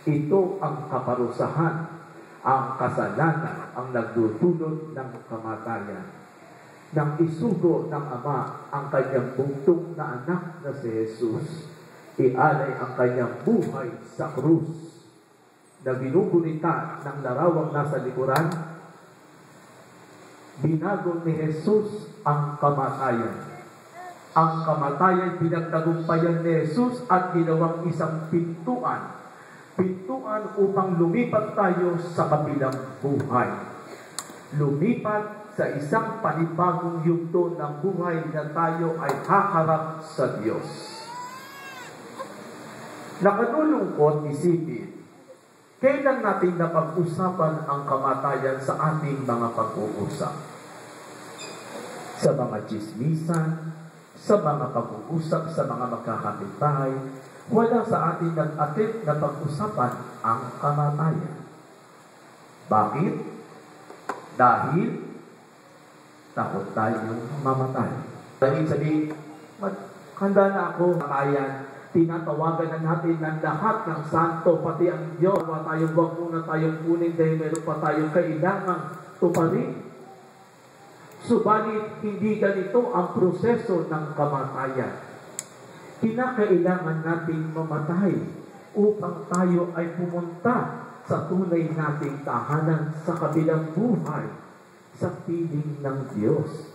Ito ang kaparusahan, ang kasalanan, ang nagdudulot ng kamatayan. Nang isugo ng Ama ang kanyang bugtong na anak na si Jesus, ialay ang kanyang buhay sa krus, na binugunita ng larawang nasa likuran. Binago ni Jesus ang kamatayan. Ang kamatayan pinagtagumpayan ni Jesus at ginawang isang pintuan. Pintuan upang lumipat tayo sa kabilang buhay. Lumipat sa isang panibagong yugto ng buhay na tayo ay haharap sa Diyos. Nakalulungkot isipin, kailan natin napag-usapan ang kamatayan sa ating mga pag-uusap? Sa mga chismisan, sa mga pag-uusap sa mga magkakapitbahay, wala sa atin nag-atid na pag-usapan ang kamatayan. Bakit? Dahil takot tayong mamatay. Dahil sabihin, handa na ako matayan. Tinatawagan na natin ng lahat ng santo, pati ang Diyos. Huwag muna tayong kunin dahil meron pa tayong kailangang tuparin. Subalit, hindi ganito ang proseso ng kamatayan. Kinakailangan nating mamatay upang tayo ay pumunta sa tunay nating tahanan sa kabilang buhay, sa piling ng Diyos.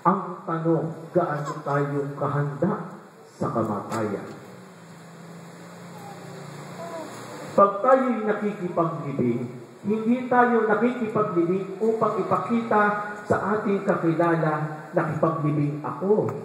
Ang tanong, gaano tayo kahanda sa kamatayan? Pag tayo'y nakikipaglibing, hindi tayo nakikipaglibing upang ipakita sa ating kakilala, nakipaglibing ako.